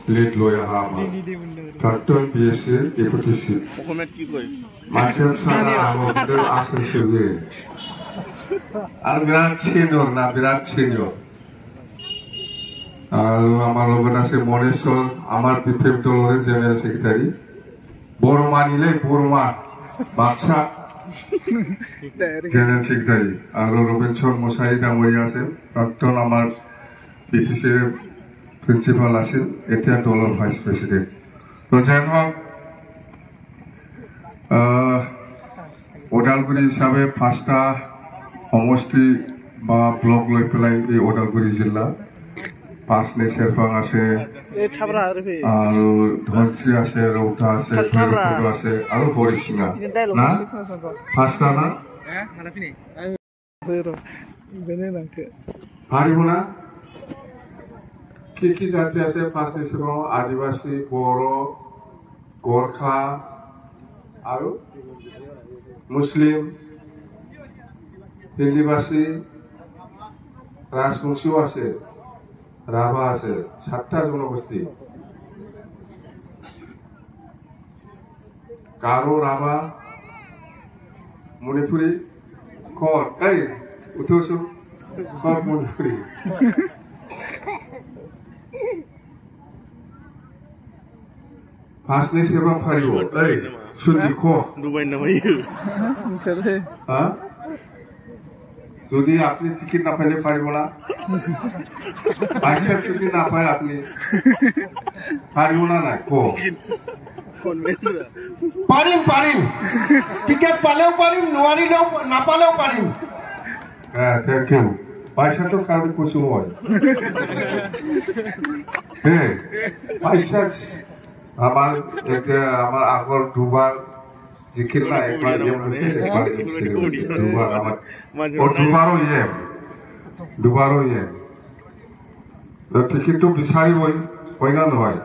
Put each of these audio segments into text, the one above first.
lead lawyer hama Carton BSc deputy chief macam sana amo betul asal sebagai আর বিরাট senior না বিরাট senior আর আমার লগত আছে মনেশ্বর আমার বিপ্লব দলের জেনারেল সেক্রেটারি বড় মানিলে বড় মা বাদশা জেনারেল সেক্রেটারি আর রবীন্দ্র মশাই ডাঙরিয়া আছে প্রাক্তন আমার বিটিসির প্রিন্সিপাল আছিল এতিয়া দলৰ ভাইস প্ৰেসিডেন্ট তো যেন হোক ওদালগুৰি হিচাপে 5টা সমষ্টি বা ব্লক লৈ পেলাই এই ওদালগুৰি জিলা 5 নে সেৰফাং আছে আৰু ধনশ্ৰী আছে ৰৌতা আছে ভৈৰৱকুণ্ড আছে আৰু হৰিচিঙা না 5টা না পাৰিব না কি জাতি আছে 5 নে সেৰফাং আদিবাসী বড়ো গোৰ্খা আৰু মুসলিম হিন্দিভাষী রাজবংশীও আছে রাভা আছে 7টা জনগোষ্ঠী গারো রাভা মণিপুরী কর এই উঠোছো কর মণিপুরী ফার্স্ট নে সেবা ফারিব এই শুনি খো দুবাই নামাইও চলে হ্যাঁ যদি আপনি টিকিট না পাইলে পারিব না পয়সা যদি না পায় আপনি পারিব না না কো পারিম টিকিট পালেও পারিম নোৱাৰিলেও না পালেও পারিম হ্যাঁ থ্যাংক ইউ পয়সা তো কারো কিছু হয় হ্যাঁ পয়সা আমার আগর দুবার জিকির না একবার ইয়ে হয়েছে একবার দুবার আমার দুবারও ইয়ে টিকিট তো বিচারিবই হয় না নহয়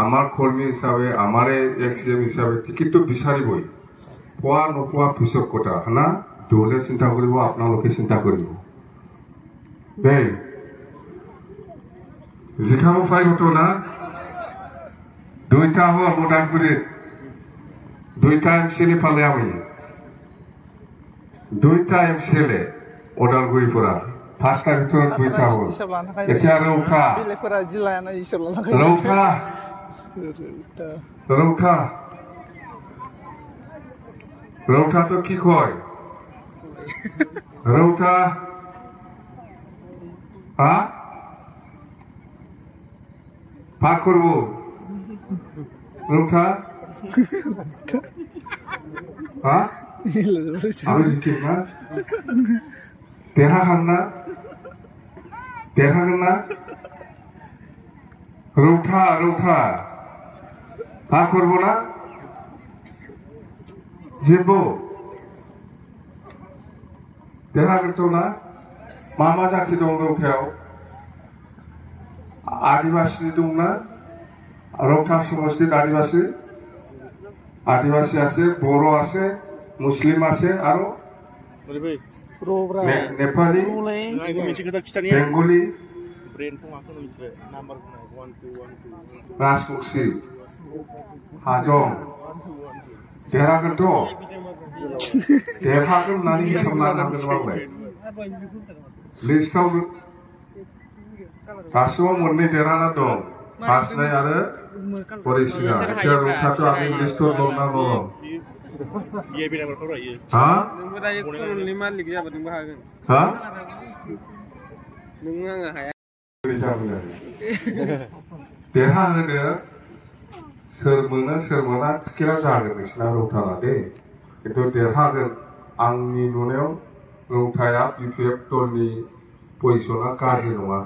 আমার কর্মী হিসাবে আমারে এক্সিএম হিসাবে টিকিট তো বিচারিবই পোৱা নোপোৱা পিছৰ কথা না দলে চিন্তা কৰিব আপোনালোকে চিন্তা কৰিব দেই জিকাব পাৰিবতো না 2টা হল ওদালগুৰিত 2টা এমসিএলএ পালে আমি 2টা এমসিএলএ ওদালগুৰিৰ পৰা 5টাৰ ভিতৰত 2টা হল এতিয়া ৰৌতা তো কি কয় ৰৌতা হা পাঠ করব রৌতা হ্যাঁ আমি জিকির না দেখাখান না রৌতা পাঠ করব না যেবো দেখাগতো না मा जाति दं रौतायाव आदिवासी दं ना रौता समष्टि आदिवासी আছে বড়ো আছে মুসলিম আছে আৰু নেপালী বেঙ্গলি राजबंशी हाजं देरहागोनथ' देरहागोन होननानै हिसाब लानांगोन मावलाय लिस्टआव गासिबाव मोननै देरहाना दं फार्स्टनाय आरो हरिसिङा এতিয়া रौताथ' आंनि लिस्टआव दं ना दं हा हा देरहाहोदो सोर मोनो सोर मोना टिकेटआ जागोन नोंसिना रौताना दे खिन्थु देरहागोन आंनि नुनायाव रौताया बिपिएफ दलनि पजिशना गाज्रि नङा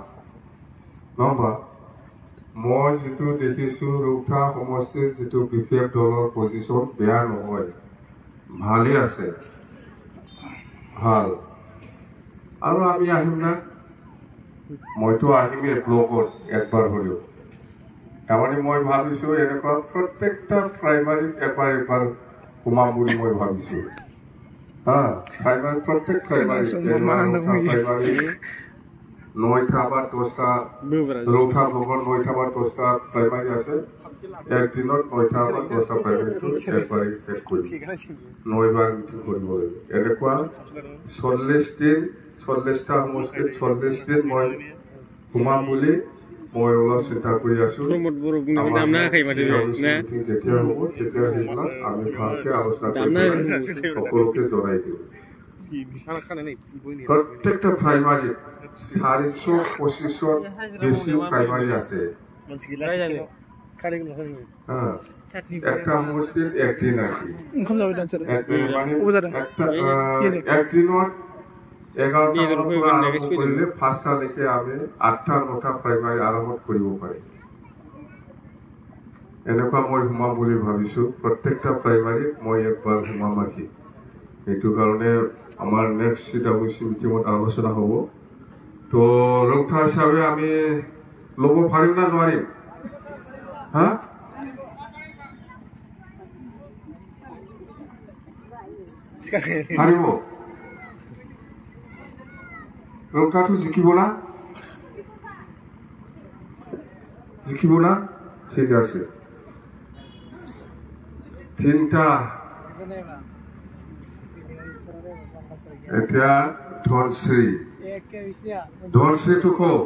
होमबा মই যেটো দেখিছো ৰৌতা সমষ্টিৰ যেটো বিপিএফ দলৰ পজিশন বেয়া নহয় ভালে আছে ভাল আৰু আমি আহিম না মইতো আহিমে ব্লকত একবাৰ হলেও তাৰমানে মই ভাবিছো এনেকুৱা প্ৰত্যেকটা প্ৰাইমাৰী একবাৰ সোমাম বুলি মই ভাবিছো হা প্ৰাইমাৰী প্ৰত্যেক প্ৰাইমাৰী 9টা বা 10টা ৰৌথা ব্লকৰ 9টা বা 10টা প্ৰাইমাৰী আছে একদিনত 9টা বা 10টা প্ৰাইমাৰীটো একবাৰে শেষ কৰিব 9বাৰ মিটিং কৰিব লাগিব এনেকুৱা 40টা সমষ্টিত 40 দিন মই সোমাম বুলি মই অলপ চিন্তা কৰি আছো যেতিয়া হ'ব তেতিয়া সেইবিলাক আমি ভালকে আলোচনা কৰি সকলোকে জনাই দিম প্ৰত্যেকটা প্ৰাইমাৰী 425ৰ বেছি প্ৰাইমাৰী আছে একটা সমষ্টিত একদিন আকি একদিনত 11টাৰ পৰা আৰম্ভ কৰিলে 5টালৈকে আমি 8টা 9টা প্ৰাইমাৰী আৰম্ভ কৰিব পাৰিম এনেকুৱা মই সোমাম বুলি ভাবিছো প্ৰত্যেকটা প্ৰাইমাৰীত মই একবাৰ সোমাম আকি এইটো কাৰণে আমাৰ নেক্সট CWC মিটিঙত আলোচনা হ'ব তো ৰৌথা হিচাপে আমি ল'ব পাৰিম না নোৱাৰিম হা পাৰিব ৰৌথাটো জিকিব না ঠিক আছে 3টা এতিয়া ধনশ্ৰীটো কওঁ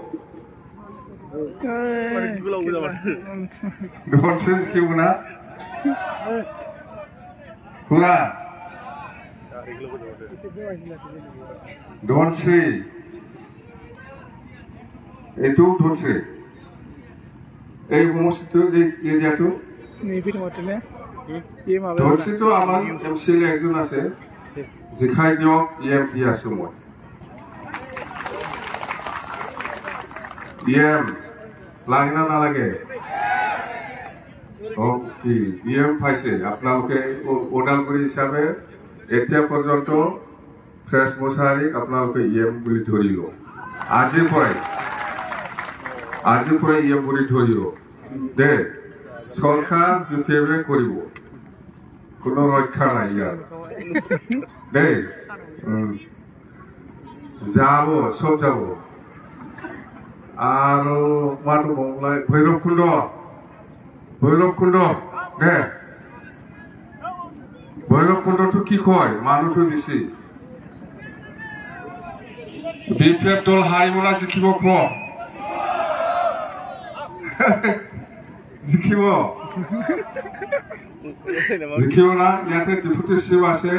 ধনশ্ৰী জিকিব না শুনা ধনশ্ৰী এইটো ধনশ্ৰী এই সমষ্টিটো এই এৰিয়াটো ধনশ্ৰীটো আমাৰ MCLA একজন আছে জিখাই দিয়ক EM দি আছো মই EM লাগে না নালাগে কি EM পাইছে আপোনালোকে ওদালগুৰি হিচাপে এতিয়া পৰ্যন্ত ফ্ৰেছ মছাৰীক আপোনালোকে EM বুলি ধৰিল আজিৰ পৰাই EM বুলি ধৰিল দে চৰকাৰ বিফেভে কৰিব কোনো ৰক্ষা নাই ইয়াৰ দেই যাব সব যাব আৰু মাতো মংলাই ভৈৰৱকুণ্ড দে ভৈৰৱকুণ্ডটো কি কয় মানুহটো বেছি বিফেভ দল হাৰিবলা জিকিব খোৱা জিকিব না ইয়াতে ডিপুটি চিফ আছে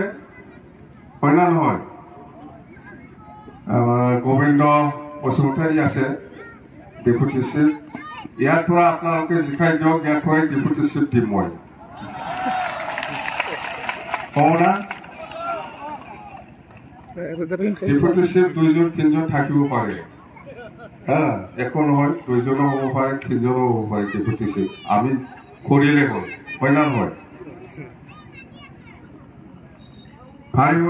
হয় না নহয় গোবিন্দ বসুমতাৰী আছে ডিপুটি চিফ ইয়াৰ পৰা আপোনালোকে জিকাই দিয়ক ইয়াৰ পৰাই ডিপুটি চিফ দিম মই কওঁ না ডিপুটি চিফ 2জন 3জন থাকিব পাৰে একো নহয় 2জনো হ'ব পাৰে 3জনো হ'ব পাৰে ডিপুটি চিফ আমি কৰিলে হ'ল হয় না নহয় পাৰিব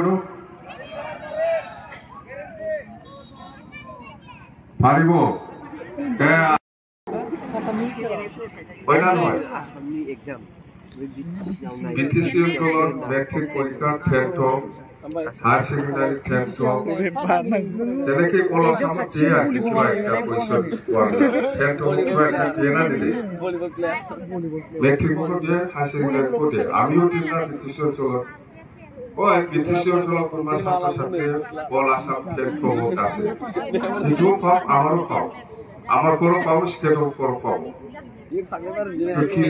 হয় না নহয় BTC অঞ্চলত মেট্ৰিক পৰীক্ষাৰ ক্ষেত্ৰত হায়াৰ ছেকেণ্ডাৰী ক্ষেত্ৰত তেনেকে কলাচামত দিয়ে আৰু কিবা এটা পইচা ক্ষেত্ৰত কিবা এটা দিয়ে না নিদিয়ে মেট্ৰিকতো দিয়ে হায়াৰ ছেকেণ্ডাৰীতো দিয়ে আমিও দিম না BTC অঞ্চলত BTC অঞ্চলত কোনোবা ছাত্ৰ ছাত্ৰীয়ে কলাচাম ক্ষেত্ৰত আছে সেইটোও পাওঁ আমাৰো পাওঁ আমার পরও পাবো স্টেটও পরও পাবো কি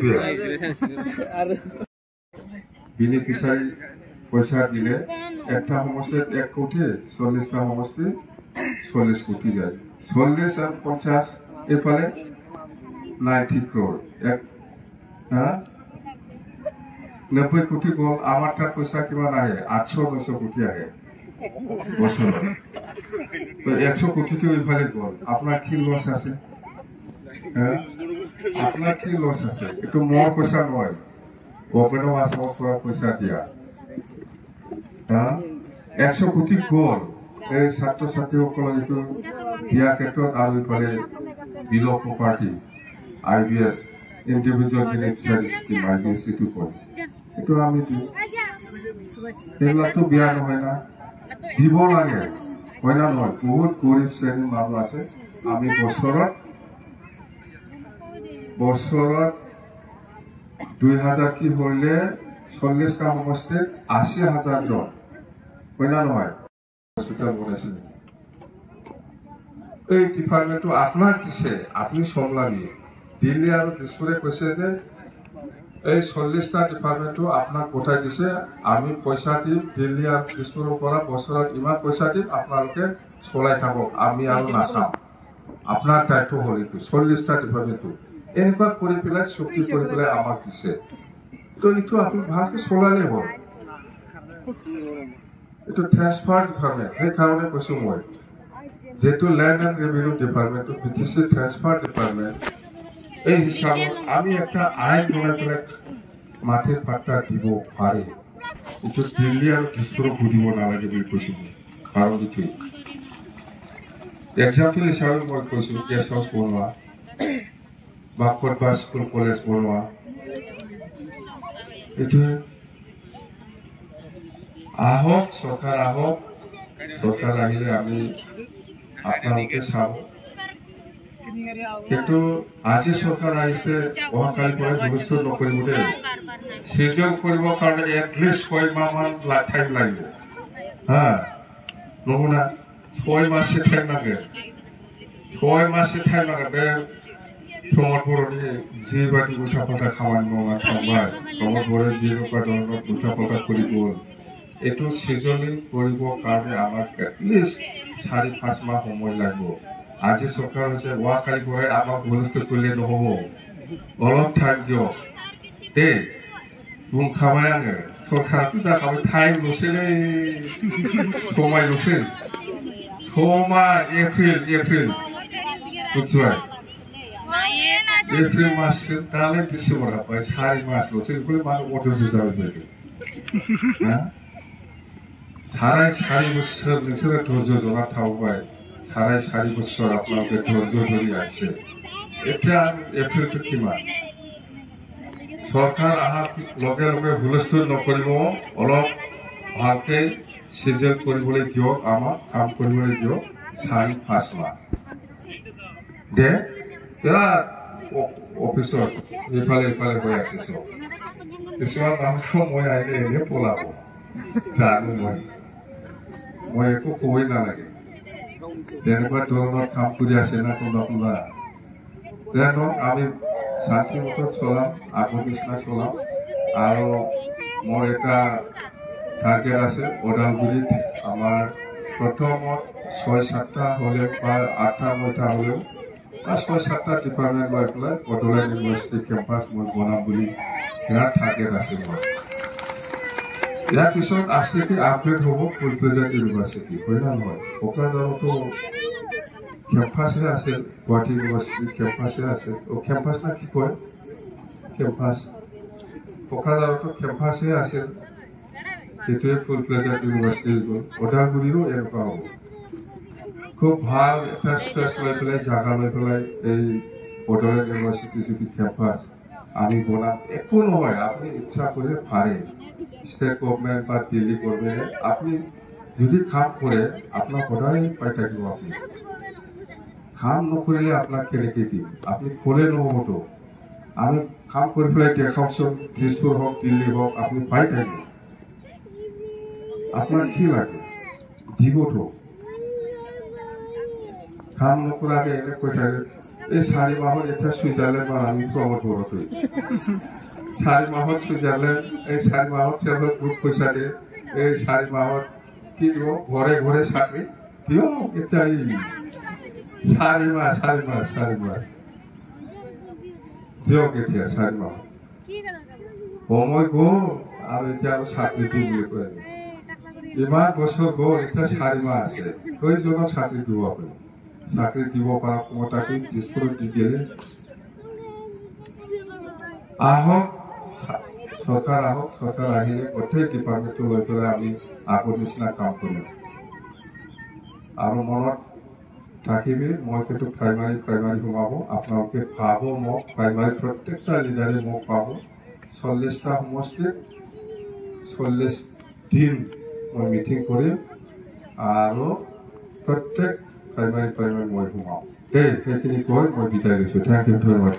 বেনিফিশিয়ারি পয়সা দিলে একটা সমষ্টিত 1 কোটি 40টা সমষ্টি 40 কোটি যায় 40 আর 50 এফালে 90 crore 90 কোটি গল আমার তার পয়সা কিমান আহে 800-900 কোটি আহে বছর 100 কোটি তো এফালে গল আপনার কি লস আছে আপনার কি লস আছে একটু মোর পয়সা নয় গভর্নমেন্ট আসাম পৰা পয়সা দিয়া 100 কোটি গল এই ছাত্ৰ ছাত্ৰীসকল যেটো দিয়া ক্ষেত্ৰত আৰু ইফালে বিলো property IBS individual beneficiary scheme IBS এটো কয় এটো আমি দিও এইবিলাক তো বিয়া নহয় না দিব লাগে হয় না নহয় বহুত গরিব শ্রেণীর মানুষ আছে আমি বছৰত 2000 কি হলে 40টা সমষ্টিত 80,000 জন হয় না নহয় হসপিটাল বনাইছিল এই ডিপার্টমেন্টটো আপনার দিছে আপনি সামলাবি দিল্লি আর দিসপুরে কৈছে যে এই 40টা ডিপার্টমেন্টটো আপনার পঠাই দিছে আমি পয়সা দিম দিল্লি আর দিসপুরের পৰা বছৰত ইমান পয়সা দিম আপনালোকে চলাই থাকক আমি আৰ নাচাম আপনাৰ দায়িত্ব হল এইটো 40টা ডিপাৰ্টমেন্টটো এনেকুৱা কৰি পেলাই চুক্তি কৰি পেলাই আমাক দিছে তো এইটো আপনি ভালকে চলালে হল এইটো ট্রান্সফার ডিপার্টমেন্ট সেই কারণে কৈছো মই যেহেতু land and revenue department BTC transfer department এই হিসাবে আমি একটা আইন বনাই পেলাই মাটির পাট্টা দিব পারে এইটো দিল্লি আর দিসপুর ঘুরিব নালাগে বুলি কৈছো কারণ এইটোই এক্সাম্পল হিসাবে মই কৈছো গেস্ট হাউস বনোৱা বা ক'ৰবা স্কুল কলেজ বনোৱা এইটো আহক সৰকাৰ আহক সৰকাৰ আহিলে আমি আপনালোকে চাব কিন্তু আজি সৰকাৰ আহিছে অহাকালি পৰা গুৰুত্ব নকৰিব দেই সিজন কৰিবৰ কাৰণে এটলিষ্ট 6 মাহ মান টাইম লাগিব হা নহ'লে 6 মাসে টাইম লাগে 6 মাসে টাইম লাগে বে প্রমোদ বড়নি যেবাদि উল্টা পাল্টা খামানি মাवना थांबाय প্রমোদ বড়ে যেনেকুৱা ধৰণৰ উল্টা পাল্টা কৰি গ'ল এইটো সিজনিং কৰিবৰ কাৰণে আমাক এটলিষ্ট 4-5 মাহ সময় লাগিব আজি সরকার হচ্ছে ওয়াকালি করে আমাক বলিষ্ঠ করলে নহব অলপ টাইম দিয়ক দে বুंखाबाय आङो সরকারটো जाखाबाय টাইম লसेलै সময় লसे समा एप्रिल बुझबाय एप्रिल माससिम दालाय डिसेम्बर हाबबाय 4 मास लसे बेखौलाय मानो अधर्ज जाबाय बायदि साराय 4 बोसोर नोंसोरो धर्ज जना थाबाय साराय 4 बोसोर আপনাকে ধৈর্য ধরে আছে এটা এপ্রিল কিমান সরকার আহা লগে লগে হুলস্থুল নকৰিব অলপ ভালকে সিজন কৰিবলৈ দিয়ক আমাক কাম কৰিবলৈ দিয়ক 4-5 মাহ দে এরা অফিসত এফালে হৈ আছে সব কিছুমান মানুহটো মই আহিলে এনে পলাব জানো মই একো কবই নালাগে যেনেকুৱা ধৰণৰ কাম কৰি আছে না কোনোবা যেন আমি শান্তি মতো চলাম আগৰ নিচিনা চলাম আৰু মোৰ এটা টাৰ্গেট আছে ওদালগুৰিত আমাৰ প্ৰথমত 6-7টা হলে বা 8টা-9টা হলেও 6-7টা ডিপাৰ্টমেন্ট লৈ পেলাই বড়োলেণ্ড ইউনিভাৰ্সিটি কেম্পাস মই বনাম বুলি ইয়াৰ টাৰ্গেট আছে মোৰ ইয়াৰ পিছত আস্তে আপগ্ৰেড হব ফুল প্লেজেন্ট ইউনিভাৰ্সিটি হয় না নহয় কোকৰাঝাৰতো কেম্পাসে আছে গুৱাহাটী ইউনিভাৰ্সিটি কেম্পাসে আছে ও কেম্পাস না কি কয় কেম্পাস কোকৰাঝাৰতো কেম্পাসে আছে এটোৱে ফুল প্লেজেন্ট ইউনিভাৰ্সিটি ওদালগুৰিৰো এনেকুৱা হ'ব খুব ভাল এটা স্পেস লৈ পেলাই জায়গা লৈ পেলাই এই বড়োলেণ্ড ইউনিভার্সিটি যদি কেম্পাস আমি বনাম একো নহয় আপনি ইচ্ছা করে পারে স্টেট গভর্নমেন্ট বা দিল্লি গভর্নমেন্ট আপনি যদি কাম করে আপনার সদায় পাই থাকিব আপনি কাম নকৰিলে আপনাৰ কেনেকে দিম আপনি খোলে নহবতো আমি কাম কৰি পেলাই দেখাওকচোন দিছপুৰ হওক দিল্লি হওক আপনি পাই থাকিব আপনাৰ কি লাগে দিবতো কাম নকৰাকে এনে কৈ থাকে এই 4 মাহত এতিয়া সুইজাৰলেণ্ড বা আমি প্ৰমোদ বড়োটো 4 মাহত সুইজাৰলেণ্ড এই 4 মাহত চেভেল বহুত পইচা দিয়ে এই 4 মাহত কি দিব ঘৰে ঘৰে চাকৰি দিও এতিয়া এই 4 মাহ দিয়ক এতিয়া 4 মাহ সময় গ'ল আৰু এতিয়া আৰু চাকৰি দিম বুলি কয় ইমান বছৰ গ'ল এতিয়া 4 মাহ আছে কেইজনক চাকৰি দিব আপুনি চাকৰি দিব পৰা ক্ষমতাটো দিছপুৰত দি দিলে আহক সৰকাৰ আহক সৰকাৰ আহিলে গোটেই ডিপাৰ্টমেন্টটো লৈ পেলাই আমি আগৰ নিচিনা কাম কৰিম আৰু মনত থাকিবি মই কিন্তু প্ৰাইমাৰী সোমাব আপোনালোকে পাব মোক প্ৰাইমাৰী প্ৰত্যেকটা লিডাৰে মোক পাব 40টা সমষ্টিত 40 দিন মই মিটিং কৰিম আৰু প্ৰত্যেক प्राइमारि मय हुमाव दे बेखिनिखौ मय बिदाय होसो थेंक इउ भेरि माच